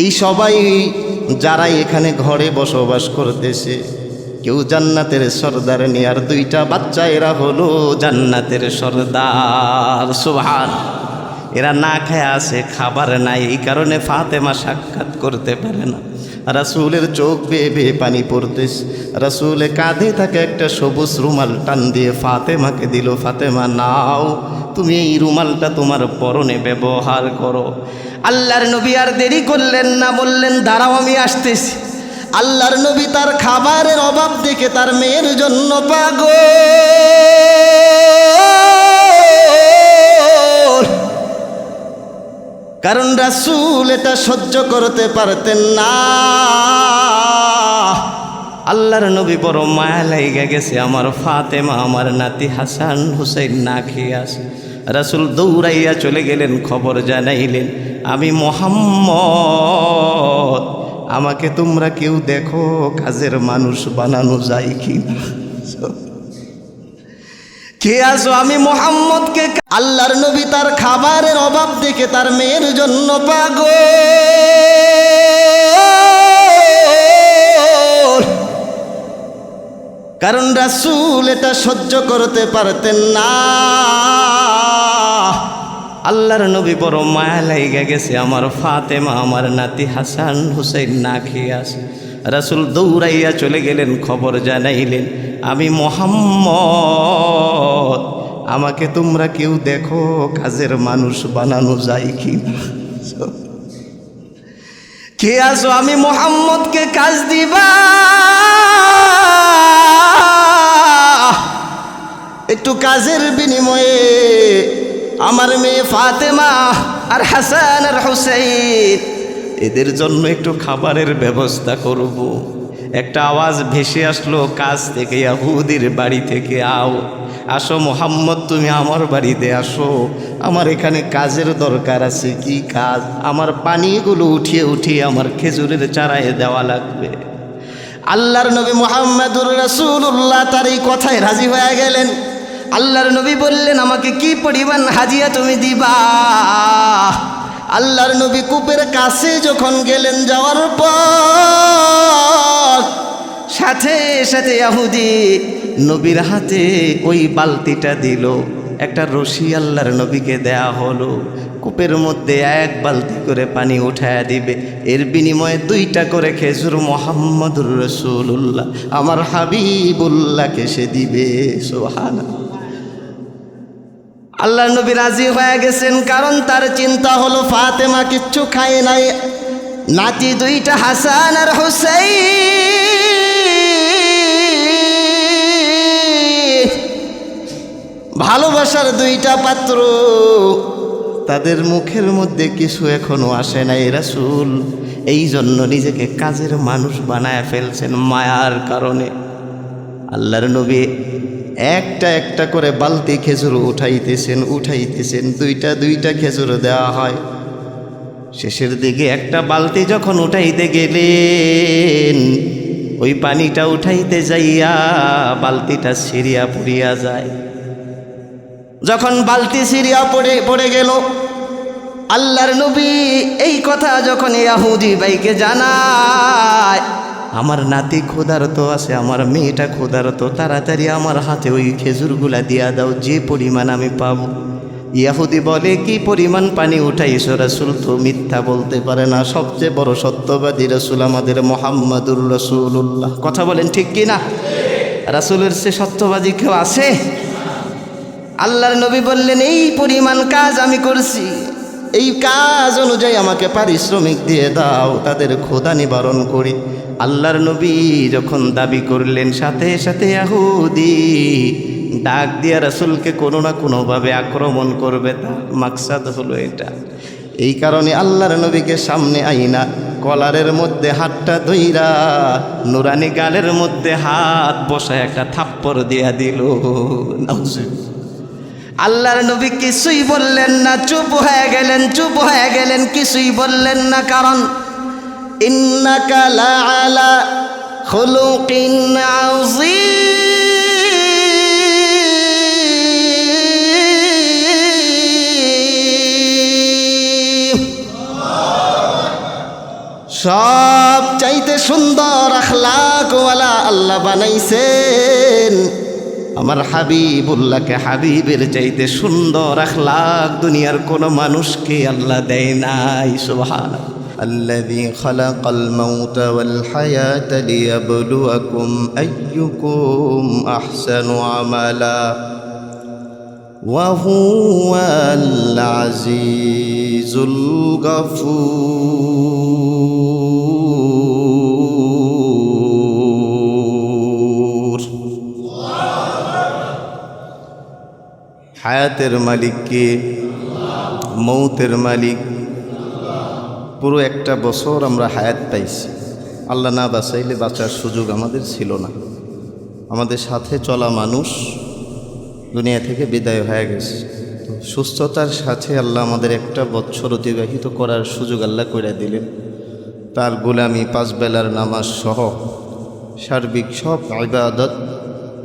এই সবাই যারা এখানে ঘরে বসবাস করতেছে, কেউ জান্নাতের সর্দার নিয়ে, আর দুইটা বাচ্চা এরা হলো জান্নাতের সর্দার। সুবহান। এরা না খায় আছে, খাবার নাই, এই কারণে ফাতেমা সাক্ষাৎ করতে পারে না। রাসূলের চোখ বেয়ে বেয়ে পানি পড়তেছে। রাসূলে কাঁধে থাকে একটা সবুজ রুমাল টান দিয়ে ফাতেমাকে দিল, ফাতেমা নাও, তুমি এই রুমালটা তোমার পরনে ব্যবহার করো। আল্লাহর নবী আর দেরি করলেন না, বললেন দাঁড়াও আমি আসতেছি। আল্লাহর নবী তার খাবারের অভাব দেখে তার মেয়ের জন্য পাগল। কারণ রাসূল এটা সহ্য করতে পারতেন না। আল্লাহর নবী বড় মায়া লাইগা গেছে, আমার ফাতেমা, আমার নাতি হাসান হুসাইন না খেয়ে আসে। রাসূল দৌড়াইয়া চলে গেলেন, খবর জানাইলেন, আমি মুহাম্মদ, আমাকে তোমরা কেউ দেখো, কাজের মানুষ বানানো যায় কি না? কে আসো? আমি মুহাম্মদকে। আল্লাহর নবী তার খাবারের অভাব দেখে তার মেয়ের জন্য পাগল। কারণ রাসূল এটা সহ্য করতে পারতেন না। আল্লাহর নবী বড় মায়া লাইগা গেছে, আমার ফাতেমা, আমার নাতি হাসান হুসাইন না খেয়ে আসে। রাসূল দৌড়াইয়া চলে গেলেন, খবর জানাইলেন, আমি মুহাম্মদ, আমাকে তোমরা কেউ দেখো, কাজের মানুষ বানানো যায় কি না? কে আসো? আমি মুহাম্মদকে কাজ দিবা, একটু কাজের বিনিময়ে আমার মেয়ে ফাতেমা আর হাসান আর হুসাইন এদের জন্য একটু খাবারের ব্যবস্থা করব। একটা আওয়াজ ভেসে আসলো কাজ থেকে, ইহুদির বাড়ি থেকে, আসো মুহাম্মদ, তুমি আমার বাড়িতে আসো, আমার এখানে কাজের দরকার আছে। কি কাজ? আমার পানিগুলো উঠিয়ে উঠিয়ে আমার খেজুরের চারায় দেওয়া লাগবে। আল্লাহর নবী মুহাম্মদুর রাসূলুল্লাহ তার এই কথায় রাজি হয়ে গেলেন। আল্লাহর নবী বললেন, আমাকে কি পরিমাণ হাজিয়া তুমি দিবা? আল্লাহর নবী কূপের কাছে যখন গেলেন, যাওয়ার পর সাথে সাথে ইহুদি নবীর হাতে ওই বালতিটা দিল। একটা রশি আল্লাহর নবীকে দেয়া হলো, কূপের মধ্যে এক বালতি করে পানি উঠায়া দিবে, এর বিনিময়ে 2টা করে খেজুর মুহাম্মদুর রাসূলুল্লাহ আমার হাবিবুল্লাহকে সে দিবে। সুবহানাল্লাহ। আল্লাহর নবী রাজি হয়ে গেছেন, কারণ তার চিন্তা হলো ফাতেমা কিচ্ছু খায় নাই, নাতি 2টা হাসান আর হুসাইন, ভালোবাসার 2টা পাত্র, তাদের মুখের মধ্যে কিছু এখনো আসে নাই। রাসূল এই জন্য নিজেকে কাজের মানুষ বানায় ফেলছেন মায়ার কারণে। আল্লাহর নবী একটা একটা করে বালতি খেজুর উঠাইতেছেন। 2টা খেজুর দেওয়া হয়। শেষের দিকে একটা বালতি যখন উঠাইতে গেলেন, ওই পানিটা উঠাইতে যাইয়া বালতিটা ছিঁড়িয়া পড়িয়া যায়। যখন বালতি ছিঁড়িয়া পড়ে গেল, আল্লাহর নবী এই কথা যখন ইহুদি ভাইকে জানায়, আমার নাতি ক্ষুধার্ত আছে, আমার মেয়েটা ক্ষুধার্ত, তাড়াতাড়ি আমার হাতে ওই খেজুরগুলা দিয়া দাও, যে পরিমাণ আমি পাবো। ইহুদি বলে, কি পরিমাণ পানি উঠাইছো রাসূল? তো মিথ্যা বলতে পারে না, সবচেয়ে বড় সত্যবাদী রাসূল আমাদের মুহাম্মাদুর রাসূলুল্লাহ। কথা বলেন ঠিক কি না? রাসূলের সে সত্যবাদী কেউ আছে? আল্লাহর নবী বললেন, এই পরিমাণ কাজ আমি করছি, এই কাজ অনুযায়ী আমাকে পারিশ্রমিক দিয়ে দাও, তাদের ক্ষুধা নিবারণ করি। আল্লাহর নবী যখন দাবি করলেন, সাথে সাথে ইহুদি ডাক দিয়া রাসূলকে কোনো না কোনোভাবে আক্রমণ করবে, তার মাকসাদ হলো এটা। এই কারণে আল্লাহর নবীকে সামনে আইনা কলারের মধ্যে হাতটা ধইরা নুরানি গালের মধ্যে হাত বসায় একটা থাপ্পড় দিয়া দিল। আল্লাহর নবী কিছুই বললেন না, চুপ হয়ে গেলেন, কিছুই বললেন না। কারণ ইন্নাকা লাআলা খুলুকিন আযীম। সব চাইতে সুন্দর আখলাকওয়ালা আল্লাহ বানাইছেন আমার হাবিবুল্লাহকে। হাবিবের চাইতে সুন্দর আখলাক দুনিয়ার কোনো মানুষকে আল্লাহ দেয় নাই। সুবহানাল্লাহ। আল্লাযী খালাকাল মাউতা ওয়াল হায়াতা লিয়াবলুয়াকুম আইয়ুকুম আহসানু আমালা ওয়া হুয়াল আজিজুল গফুর। হায়াতের মালিক কে? মৌতের মালিক। পুরো একটা বছর আমরা হায়াত পাইছি, আল্লাহ না বাঁচাইলে বাঁচার সুযোগ আমাদের ছিল না। আমাদের সাথে চলা মানুষ দুনিয়া থেকে বিদায় হয়ে গেছে। তো সুস্থতার সাথে আল্লাহ আমাদের একটা বছর অতিবাহিত করার সুযোগ আল্লাহ করে দিলেন। তার গোলামি, 5 বেলার নামাজ সহ সার্বিক সব ইবাদত,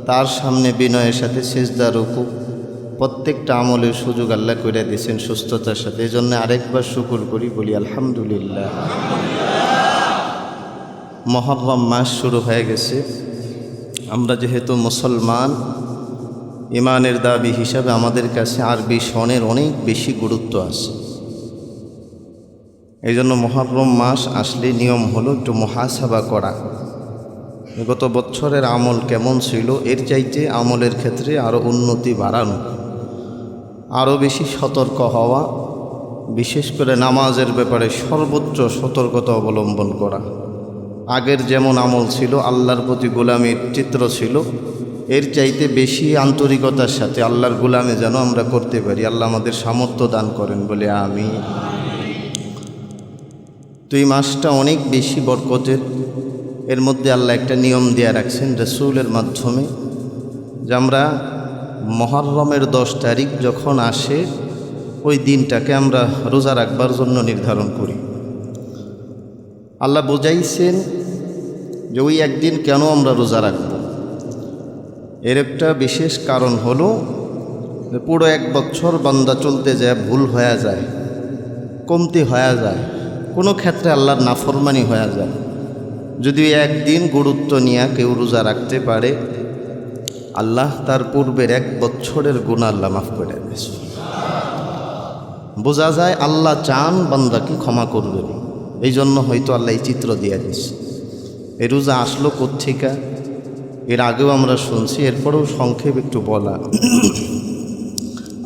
তার সামনে বিনয়ের সাথে সিজদা, রুকু, প্রত্যেকটা আমলের সুযোগ আল্লাহ করে দিয়েছেন সুস্থতার সাথে। এই জন্য আরেকবার শুকর করি, বলি আলহামদুলিল্লাহ। মুহররম মাস শুরু হয়ে গেছে। আমরা যেহেতু মুসলমান, ইমানের দাবি হিসাবে আমাদের কাছে আরবি সনের অনেক বেশি গুরুত্ব আছে। এই জন্য মুহররম মাস আসলে নিয়ম হলো একটু মুহাসাবা করা, গত বছরের আমল কেমন ছিল, এর চাইতে আমলের ক্ষেত্রে আরও উন্নতি বাড়ানো, আরও বেশি সতর্ক হওয়া, বিশেষ করে নামাজের ব্যাপারে সর্বোচ্চ সতর্কতা অবলম্বন করা। আগের যেমন আমল ছিল, আল্লাহর প্রতি গোলামির চিত্র ছিল, এর চাইতে বেশি আন্তরিকতার সাথে আল্লাহর গোলামি যেন আমরা করতে পারি। আল্লাহ আমাদের সামর্থ্য দান করেন, বলে আমিন। তো এই মাসটা অনেক বেশি বরকতের। এর মধ্যে আল্লাহ একটা নিয়ম দেয়া রাখছেন রাসূলের মাধ্যমে, যে আমরা মুহররমের 10 তারিখ যখন আসে, ওই দিনটাকে আমরা রোজা রাখবার জন্য নির্ধারণ করি। আল্লাহ বোঝাইছেন যে ওই একদিন কেন আমরা রোজা রাখব। এর একটা বিশেষ কারণ হলো, পুরো 1 বছর বান্দা চলতে যায় ভুল হয়ে যায়, কমতি হয়ে যায়, কোনো ক্ষেত্রে আল্লাহর নাফরমানি হয়ে যায়। যদি একদিন গুরুত্ব নিয়ে কেউ রোজা রাখতে পারে, আল্লাহ তার পূর্বের 1 বছরের গুনাহ আল্লাহ মাফ করে দেয়। বোঝা যায় আল্লাহ চান বান্দাকে ক্ষমা করবেন, এই জন্য হয়তো আল্লাহ এই চিত্র দিয়ে দিচ্ছে। এই রোজা আসলো কোত্থেকে, এর আগেও আমরা শুনছি, এরপরেও সংক্ষেপ একটু বলা।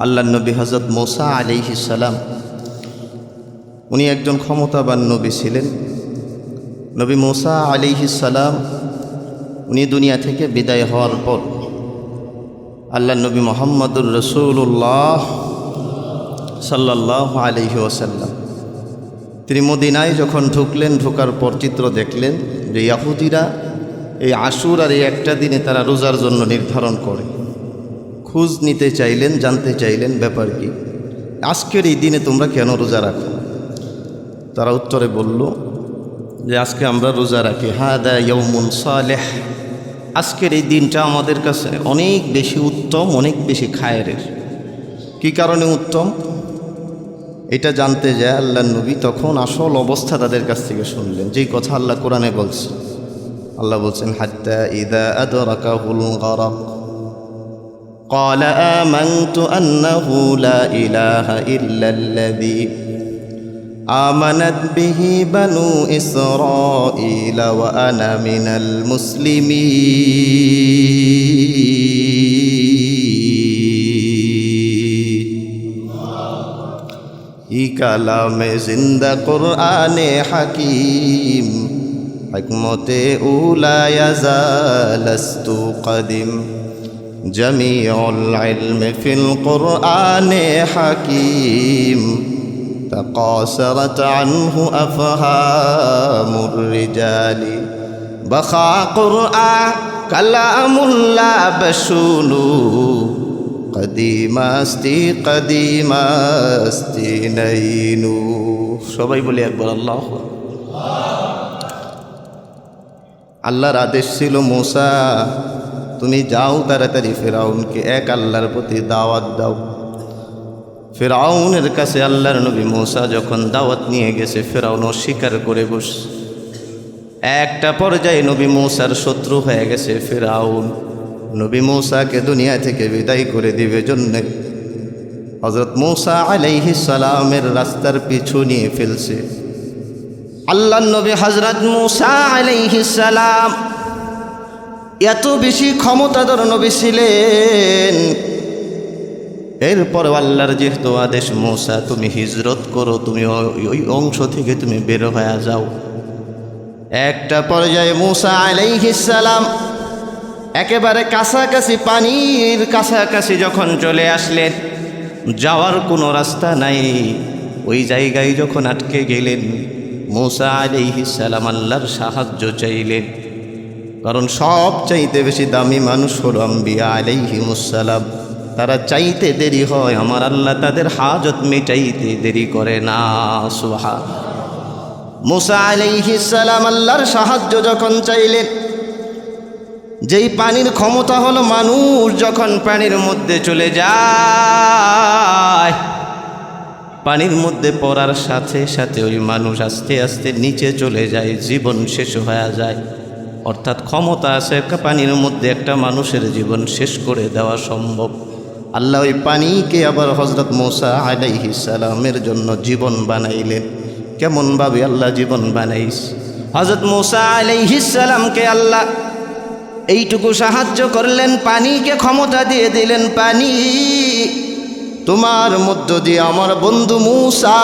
আল্লাহর নবী হযরত মূসা আলাইহিস সালাম, উনি একজন ক্ষমতাবান নবী ছিলেন। নবী মূসা আলাইহিস সালাম উনি দুনিয়া থেকে বিদায় হওয়ার পর আল্লাহর নবী মুহাম্মদুর রাসূলুল্লাহ সাল্লাল্লাহু আলাইহি ওয়াসাল্লাম তিনি মদিনায় যখন ঢুকলেন, ঢোকার পর চিত্র দেখলেন যে ইহুদিরা এই আশুরার এই একটা দিনে তারা রোজার জন্য নির্ধারণ করে। খোঁজ নিতে চাইলেন, জানতে চাইলেন ব্যাপার কি, আজকের এই দিনে তোমরা কেন রোজা রাখো। তারা উত্তরে বলল যে আজকে আমরা রোজা রাখি, হাদা ইয়াউমুন সালেহ, আজকের এই দিনটা আমাদের কাছে অনেক বেশি উত্তম, অনেক বেশি খায়েরের। কি কারণে উত্তম এটা জানতে যায় আল্লাহর নবী তখন আসল অবস্থা তাদের কাছ থেকে শুনলেন, যেই কথা আল্লাহ কোরআনে বলছে। আল্লাহ বলছেন, হাত্তা ইযা আদরাকাহুল গারাক قال آمنت أنه لا إله إلا الذي آمنت به بنو إسرائيل وأنا من المسلمين كلام زندہ قرآن حكيم حكمت أولى يزالست قديم جميع العلم في القرآن حكيم تقاصرت عنه أفهام الرجال بخا قرآن كلام لا بشولو قديم استي نينو সবাই বলি একবার আল্লাহ। আল্লাহর আদেশ ছিল, মূসা তুমি যাও তাড়াতাড়ি ফিরআউনকে এক আল্লাহর প্রতি দাওয়াত দাও। ফিরআউনের কাছে আল্লাহর নবী মূসা যখন দাওয়াত নিয়ে গেছে, ফিরআউন অস্বীকার করে বসে। একটা পর্যায়ে নবী মূসার শত্রু হয়ে গেছে ফিরআউন। নবী মূসাকে দুনিয়া থেকে বিদায় করে দিবে জন্যে হযরত মূসা আলাইহিস সালামের রাস্তার পিছু নিয়ে ফেলছে। আল্লাহর নবী হযরত মূসা আলাইহিস সালাম এত বেশি ক্ষমতাধর নবী ছিলেন। এরপর আল্লাহর যেহেতু আদেশ, মূসা তুমি হিজরত করো, তুমি ওই অংশ থেকে তুমি বের হয়ে যাও। একটা পর্যায়ে মূসা আলাইহিস সালাম একেবারে কাছাকাছি, পানির কাছাকাছি যখন চলে আসলেন, যাওয়ার কোনো রাস্তা নাই, ওই জায়গায় যখন আটকে গেলেন, মূসা আলাইহিস সালাম আল্লাহর সাহায্য চাইলেন। কারণ সবচাইতে বেশি দামি মানুষ হলো আম্বিয়া আলাইহিমুস সালাম। তারা চাইতে দেরি হয়, আমার আল্লাহ তাদের হাজত মেটাইতে দেরি করে না। সুবহান। মূসা আলাইহিস সালাম আল্লাহর সাহায্য যখন চাইলেন, যেই পানির ক্ষমতা হলো মানুষ যখন পানির মধ্যে চলে যায়, পানির মধ্যে পড়ার সাথে সাথে ওই মানুষ আস্তে আস্তে নিচে চলে যায়, জীবন শেষ হয়ে যায়। অর্থাৎ ক্ষমতা আছে পানির মধ্যে একটা মানুষের জীবন শেষ করে দেওয়া সম্ভব। আল্লাহ ওই পানিকে আবার হযরত মূসা আলাইহিস সালামের জন্য জীবন বানাইলেন। কেমনভাবে আল্লাহ জীবন বানাইস? হযরত মূসা আলাইহিস সালামকে আল্লাহ এইটুকু সাহায্য করলেন, পানিকে ক্ষমতা দিয়ে দিলেন, পানি তোমার মধ্য দিয়ে আমার বন্ধু মূসা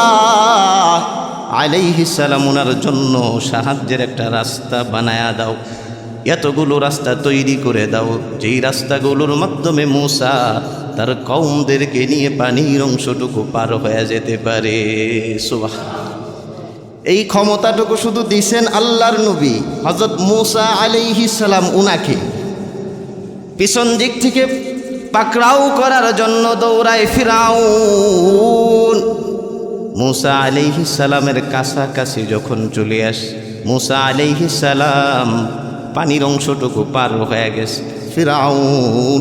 আলাইহিস সালাম ওনার জন্য সাহায্যের একটা রাস্তা বানায়া দাও, এতগুলো রাস্তা তৈরি করে দাও, যেই রাস্তাগুলোর মাধ্যমে মূসা তার কওমদেরকে নিয়ে পানির অংশটুকু পার হয়ে যেতে পারে। সুবহান। এই ক্ষমতাটুকু শুধু দিছেন আল্লাহর নবী হযরত মূসা আলাইহিস সালাম। উনাকে পিছন দিক থেকে পাকড়াও করার জন্য দৌড়ায় ফিরআউন। মূসা আলাইহিস সালামের কাছাকাছি যখন চলে আসে, মূসা আলাইহিস সালাম পানির অংশটুকু পার হয়ে গেছে, ফিরআউন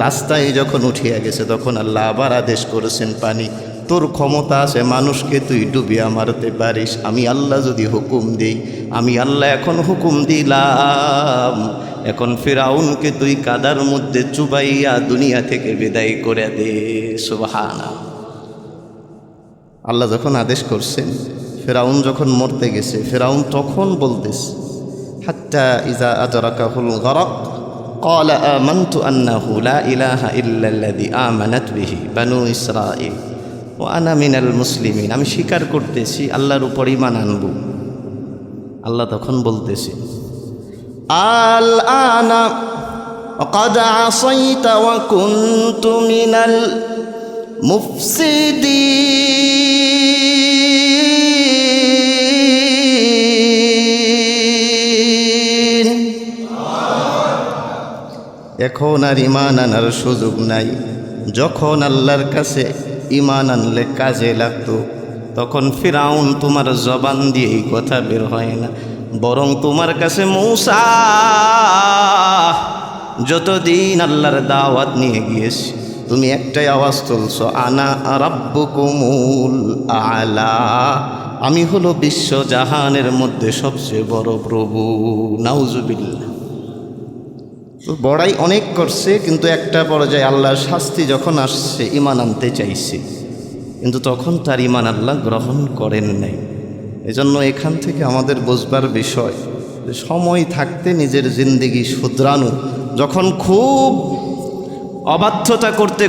রাস্তায় যখন উঠিয়া গেছে, তখন আল্লাহ আবার আদেশ করেছেন, পানি তোর ক্ষমতা আছে, মানুষকে তুই ডুবিয়া মারতে পারিস। আমি আল্লাহ যদি হুকুম দিই, আমি আল্লাহ এখন হুকুম দিলাম, এখন ফিরআউনকে তুই কাদার মধ্যে চুবাইয়া দুনিয়া থেকে বিদায় করে দে। সুবহানাল্লাহ। আল্লাহ যখন আদেশ করছেন, ফিরআউন যখন মরতে গেছে, ফিরআউন তখন বলতেছে, হাত্তা ইযা আদরাকাহুল গারাক قال آمنت أنه لا إله إلا الذي آمنت به بنو إسرائيل وأنا من المسلمين। আমি স্বীকার করতেছি, আল্লাহর উপর ঈমান আনব। আল্লাহ তখন বলতেছে, আল আনা قد عصيت وكنت من المفسدين। এখন আর ঈমান আনার সুযোগ নাই। যখন আল্লাহর কাছে ঈমান আনলে কাজে লাগতো, তখন ফিরাউন তোমার জবান দিয়ে এই কথা বের হয় না, বরং তোমার কাছে মূসা যতদিন আল্লাহর দাওয়াত নিয়ে গিয়েছি তুমি একটাই আওয়াজ তুলছ, আনা রাব্বুকুমুল আলা, আমি হলো বিশ্ব জাহানের মধ্যে সবচেয়ে বড় প্রভু। নাউজুবিল্লাহ। তো বড়াই অনেক করছে, কিন্তু একটা পর্যায়ে আল্লাহর শাস্তি যখন আসছে ঈমান আনতে চাইছে, কিন্তু তখন তার ঈমান আল্লাহ গ্রহণ করেন নাই। এজন্য এখান থেকে আমাদের বুঝবার বিষয় যে সময় থাকতে নিজের জিন্দেগি শুধরানো, যখন খুব অবাধ্যতা করতে